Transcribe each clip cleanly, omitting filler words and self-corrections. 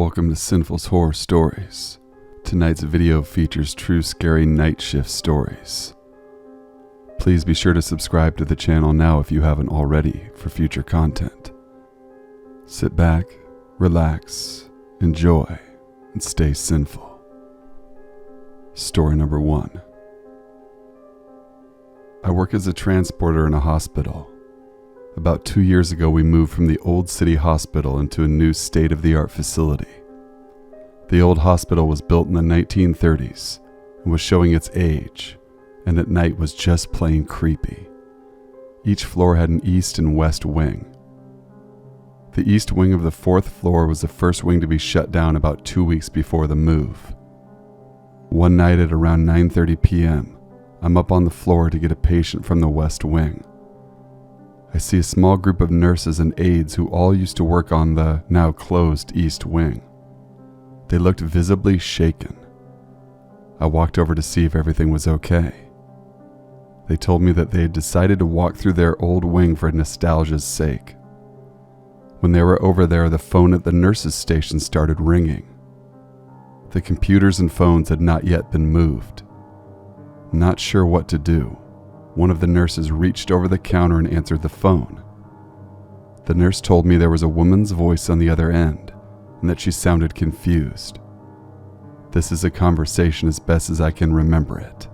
Welcome to Sinful's Horror Stories. Tonight's video features true scary night shift stories. Please be sure to subscribe to the channel now if you haven't already for future content. Sit back, relax, enjoy, and stay sinful. Story number 1. I work as a transporter in a hospital. About 2 years ago, we moved from the old city hospital into a new state-of-the-art facility. The old hospital was built in the 1930s and was showing its age, and at night was just plain creepy. Each floor had an east and west wing. The east wing of the 4th floor was the first wing to be shut down about 2 weeks before the move. One night at around 9:30 p.m., I'm up on the floor to get a patient from the west wing. I see a small group of nurses and aides who all used to work on the now closed east wing. They looked visibly shaken. I walked over to see if everything was okay. They told me that they had decided to walk through their old wing for nostalgia's sake. When they were over there, the phone at the nurses' station started ringing. The computers and phones had not yet been moved. Not sure what to do, one of the nurses reached over the counter and answered the phone. The nurse told me there was a woman's voice on the other end and that she sounded confused. This is a conversation as best as I can remember it.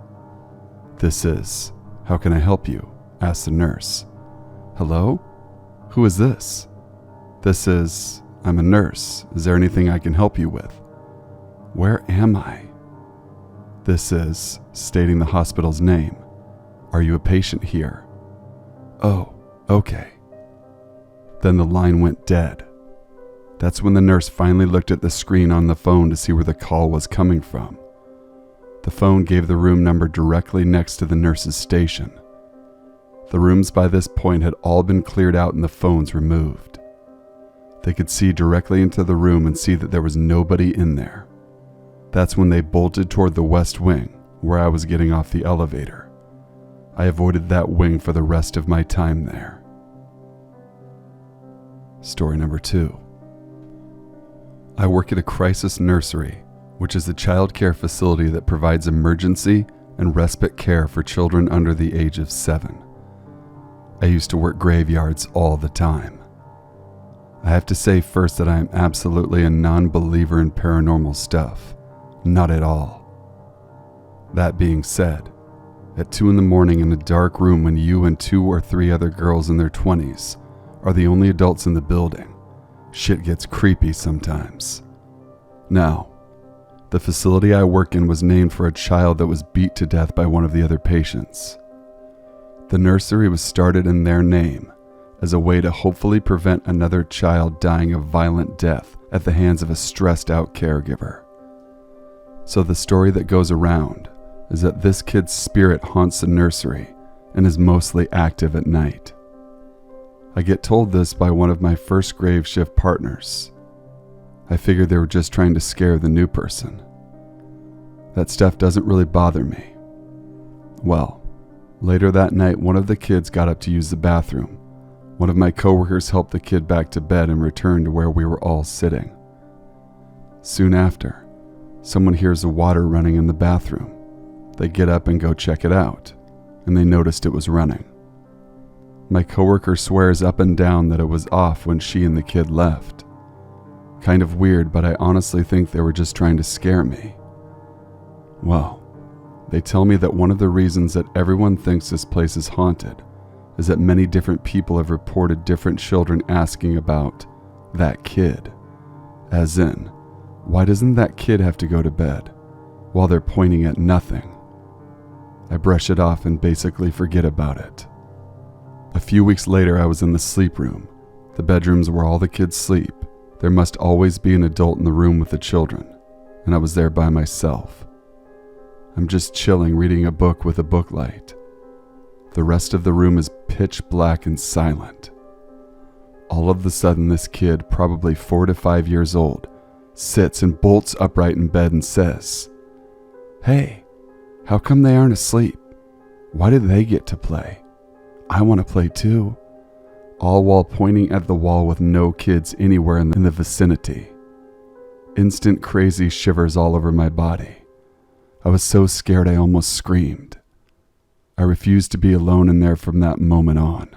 This is, "How can I help you?" asked the nurse. "Hello? Who is this?" "This is, I'm a nurse. Is there anything I can help you with?" "Where am I?" "This is," stating the hospital's name. "Are you a patient here?" "Oh, okay." Then the line went dead. That's when the nurse finally looked at the screen on the phone to see where the call was coming from. The phone gave the room number directly next to the nurse's station. The rooms by this point had all been cleared out and the phones removed. They could see directly into the room and see that there was nobody in there. That's when they bolted toward the west wing, where I was getting off the elevator. I avoided that wing for the rest of my time there. Story number 2. I work at a crisis nursery, which is a child care facility that provides emergency and respite care for children under the age of 7. I used to work graveyards all the time. I have to say first that I am absolutely a non-believer in paranormal stuff. Not at all. That being said, at 2 a.m. in a dark room when you and 2 or 3 other girls in their 20s are the only adults in the building, shit gets creepy sometimes. Now, the facility I work in was named for a child that was beat to death by one of the other patients. The nursery was started in their name as a way to hopefully prevent another child dying a violent death at the hands of a stressed out caregiver. So the story that goes around is that this kid's spirit haunts the nursery and is mostly active at night. I get told this by one of my first grave shift partners. I figured they were just trying to scare the new person. That stuff doesn't really bother me. Well, later that night, one of the kids got up to use the bathroom. One of my coworkers helped the kid back to bed and returned to where we were all sitting. Soon after, someone hears the water running in the bathroom. They get up and go check it out, and they noticed it was running. My coworker swears up and down that it was off when she and the kid left. Kind of weird, but I honestly think they were just trying to scare me. Well, they tell me that one of the reasons that everyone thinks this place is haunted is that many different people have reported different children asking about that kid. As in, why doesn't that kid have to go to bed? While they're pointing at nothing. I brush it off and basically forget about it. A few weeks later, I was in the sleep room, the bedrooms where all the kids sleep. There must always be an adult in the room with the children, and I was there by myself. I'm just chilling, reading a book with a book light. The rest of the room is pitch black and silent. All of a sudden, this kid, probably 4 to 5 years old, sits and bolts upright in bed and says, "Hey, how come they aren't asleep? Why did they get to play? I want to play too." All while pointing at the wall with no kids anywhere in the vicinity. instant crazy shivers all over my body. I was so scared I almost screamed. I refused to be alone in there from that moment on.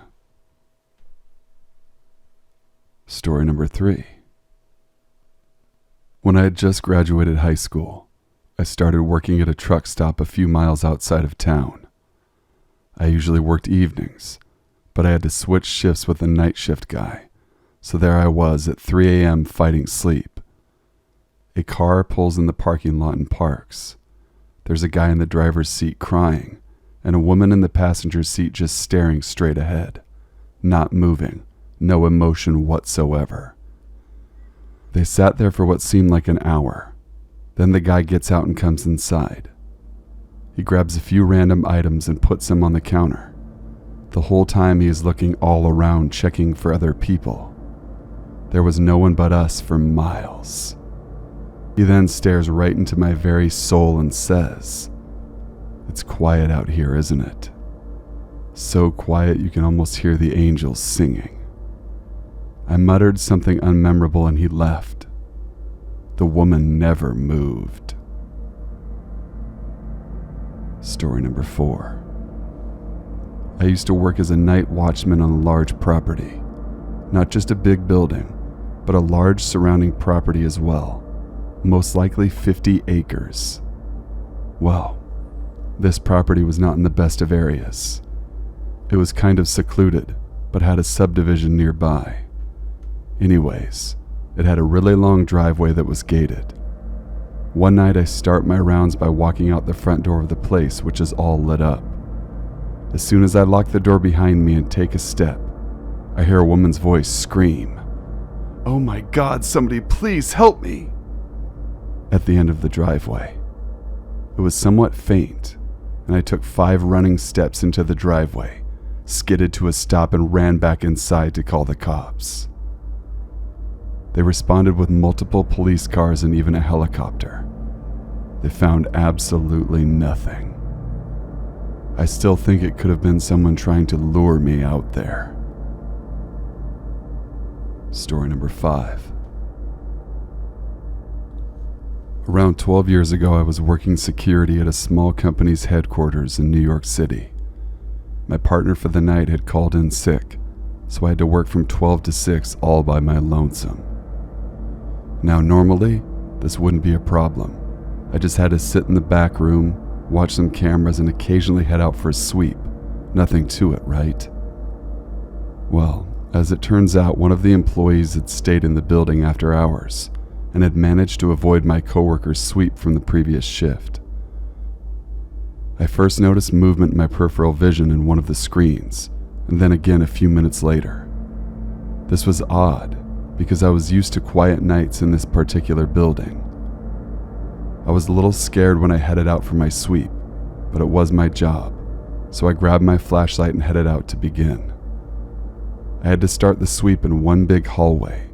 Story number 3. When I had just graduated high school, I started working at a truck stop a few miles outside of town. I usually worked evenings, but I had to switch shifts with a night shift guy, so there I was at 3 a.m. fighting sleep. A car pulls in the parking lot and parks. There's a guy in the driver's seat crying, and a woman in the passenger seat just staring straight ahead, not moving, no emotion whatsoever. They sat there for what seemed like an hour. Then the guy gets out and comes inside. He grabs a few random items and puts them on the counter. The whole time he is looking all around, checking for other people. There was no one but us for miles. He then stares right into my very soul and says, "It's quiet out here, isn't it? So quiet you can almost hear the angels singing." I muttered something unmemorable and he left. The woman never moved. Story number 4. I used to work as a night watchman on a large property. Not just a big building, but a large surrounding property as well. Most likely 50 acres. Well, this property was not in the best of areas. It was kind of secluded, but had a subdivision nearby. Anyways, it had a really long driveway that was gated. One night I start my rounds by walking out the front door of the place, which is all lit up. As soon as I lock the door behind me and take a step, I hear a woman's voice scream, "Oh my God, somebody please help me!" at the end of the driveway. It was somewhat faint, and I took 5 running steps into the driveway, skidded to a stop and ran back inside to call the cops. They responded with multiple police cars and even a helicopter. They found absolutely nothing. I still think it could have been someone trying to lure me out there. Story number 5. Around 12 years ago, I was working security at a small company's headquarters in New York City. My partner for the night had called in sick, so I had to work from 12 to 6 all by my lonesome. Now normally, this wouldn't be a problem. I just had to sit in the back room, watch some cameras, and occasionally head out for a sweep. Nothing to it, right? Well, as it turns out, one of the employees had stayed in the building after hours and had managed to avoid my coworker's sweep from the previous shift. I first noticed movement in my peripheral vision in one of the screens, and then again a few minutes later. This was odd, because I was used to quiet nights in this particular building. I was a little scared when I headed out for my sweep, but it was my job, so I grabbed my flashlight and headed out to begin. I had to start the sweep in one big hallway,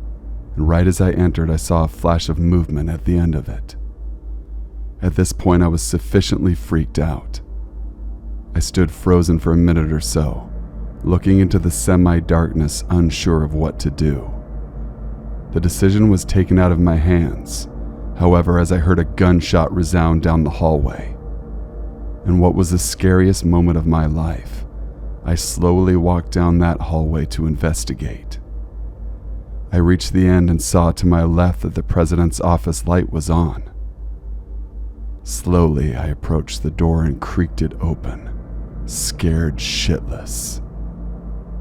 and right as I entered, I saw a flash of movement at the end of it. At this point, I was sufficiently freaked out. I stood frozen for a minute or so, looking into the semi-darkness, unsure of what to do. The decision was taken out of my hands, however, as I heard a gunshot resound down the hallway. And what was the scariest moment of my life, I slowly walked down that hallway to investigate. I reached the end and saw to my left that the president's office light was on. Slowly, I approached the door and creaked it open, scared shitless.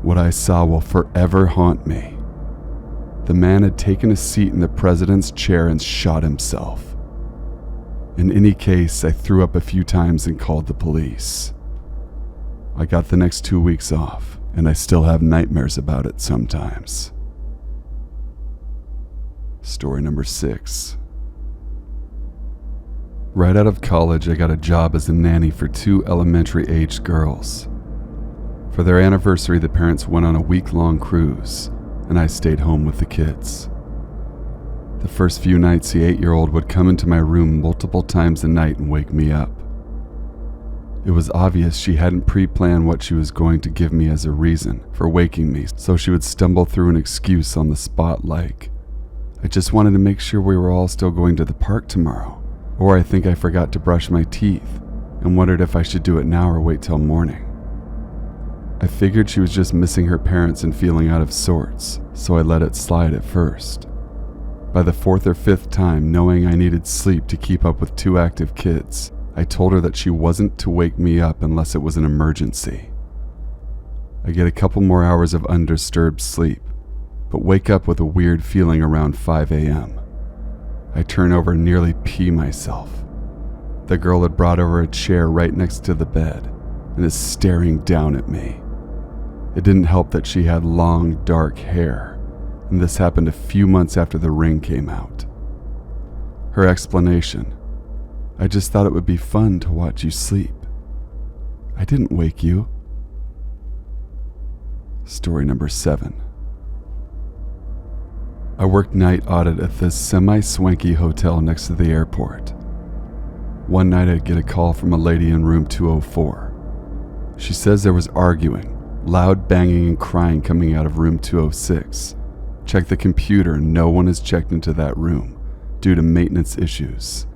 What I saw will forever haunt me. The man had taken a seat in the president's chair and shot himself. In any case, I threw up a few times and called the police. I got the next 2 weeks off, and I still have nightmares about it sometimes. Story number 6. Right out of college, I got a job as a nanny for 2 elementary-aged girls. For their anniversary, the parents went on a week-long cruise, and I stayed home with the kids. The first few nights, the 8-year-old would come into my room multiple times a night and wake me up. It was obvious she hadn't pre-planned what she was going to give me as a reason for waking me, so she would stumble through an excuse on the spot like, I just wanted to make sure we were all still going to the park tomorrow. Or I think I forgot to brush my teeth and wondered if I should do it now or wait till morning. I figured she was just missing her parents and feeling out of sorts, so I let it slide at first. By the fourth or fifth time, knowing I needed sleep to keep up with 2 active kids, I told her that she wasn't to wake me up unless it was an emergency. I get a couple more hours of undisturbed sleep, but wake up with a weird feeling around 5 a.m. I turn over and nearly pee myself. The girl had brought over a chair right next to the bed and is staring down at me. It didn't help that she had long, dark hair, and this happened a few months after The Ring came out. Her explanation: I just thought it would be fun to watch you sleep. I didn't wake you. Story number 7. I worked night audit at this semi-swanky hotel next to the airport. One night I'd get a call from a lady in room 204. She says there was arguing, loud banging and crying coming out of room 206. Check the computer and no one has checked into that room due to maintenance issues.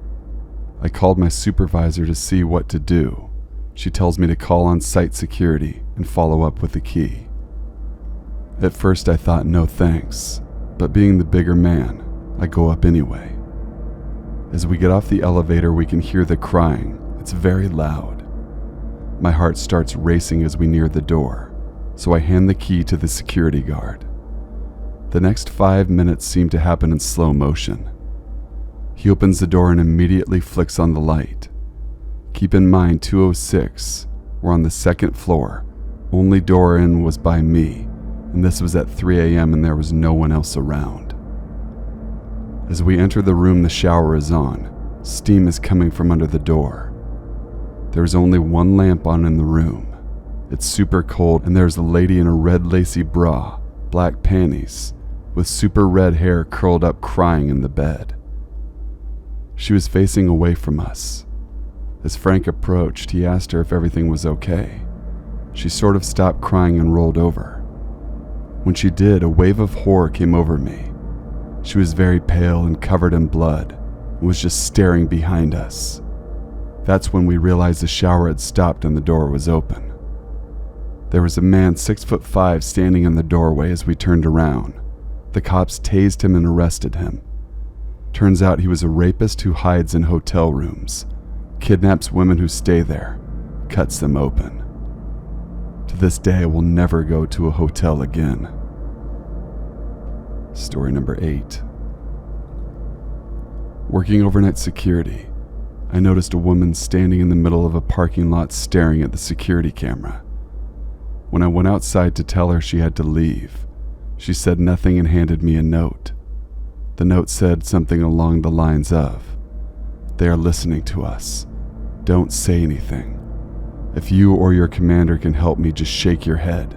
I called my supervisor to see what to do. She tells me to call on site security and follow up with the key. At first I thought no thanks, but being the bigger man, I go up anyway. As we get off the elevator, we can hear the crying. It's very loud. My heart starts racing as we near the door, so I hand the key to the security guard. The next 5 minutes seem to happen in slow motion. He opens the door and immediately flicks on the light. Keep in mind 206, we're on the 2nd floor. Only door in was by me, and this was at 3 a.m. and there was no one else around. As we enter the room, the shower is on. Steam is coming from under the door. There's only one lamp on in the room. It's super cold, and there's a lady in a red lacy bra, black panties, with super red hair curled up crying in the bed. She was facing away from us. As Frank approached, he asked her if everything was okay. She sort of stopped crying and rolled over. When she did, a wave of horror came over me. She was very pale and covered in blood and was just staring behind us. That's when we realized the shower had stopped and the door was open. There was a man 6'5" standing in the doorway as we turned around. The cops tased him and arrested him. Turns out he was a rapist who hides in hotel rooms, kidnaps women who stay there, cuts them open. To this day, I will never go to a hotel again. Story number 8. Working overnight security, I noticed a woman standing in the middle of a parking lot staring at the security camera. When I went outside to tell her she had to leave, she said nothing and handed me a note. The note said something along the lines of, "They are listening to us. Don't say anything. If you or your commander can help me, just shake your head."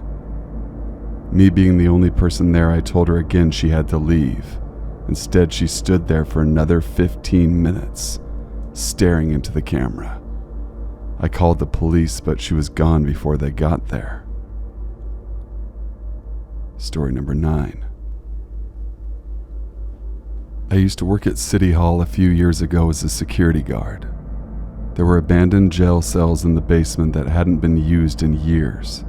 Me being the only person there, I told her again she had to leave. Instead, she stood there for another 15 minutes, staring into the camera. I called the police, but she was gone before they got there. Story number 9. I used to work at City Hall a few years ago as a security guard. There were abandoned jail cells in the basement that hadn't been used in years.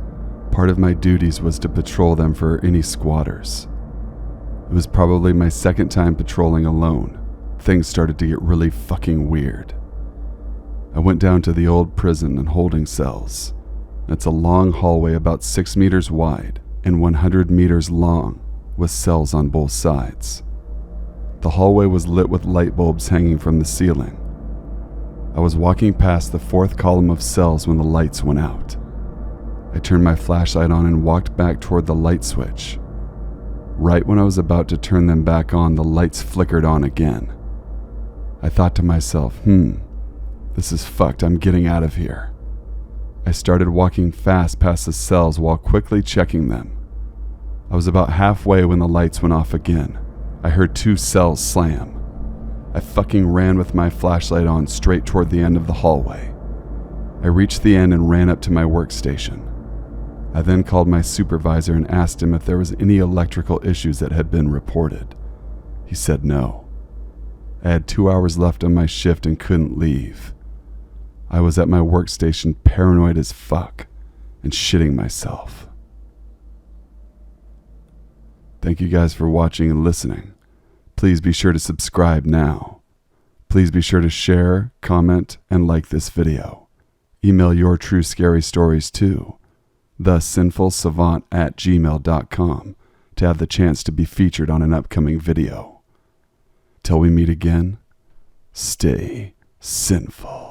Part of my duties was to patrol them for any squatters. It was probably my second time patrolling alone. Things started to get really fucking weird. I went down to the old prison and holding cells. It's a long hallway about 6 meters wide and 100 meters long, with cells on both sides. The hallway was lit with light bulbs hanging from the ceiling. I was walking past the 4th column of cells when the lights went out. I turned my flashlight on and walked back toward the light switch. Right when I was about to turn them back on, the lights flickered on again. I thought to myself, this is fucked, I'm getting out of here. I started walking fast past the cells while quickly checking them. I was about halfway when the lights went off again. I heard 2 cells slam. I fucking ran with my flashlight on straight toward the end of the hallway. I reached the end and ran up to my workstation. I then called my supervisor and asked him if there was any electrical issues that had been reported. He He said no. I had 2 hours left on my shift and couldn't leave. I was at my workstation paranoid as fuck and shitting myself. Thank you guys for watching and listening. Please be sure to subscribe now. Please be sure to share, comment, and like this video. Email your true scary stories to thesinfulsavant@gmail.com to have the chance to be featured on an upcoming video. Till we meet again, stay sinful.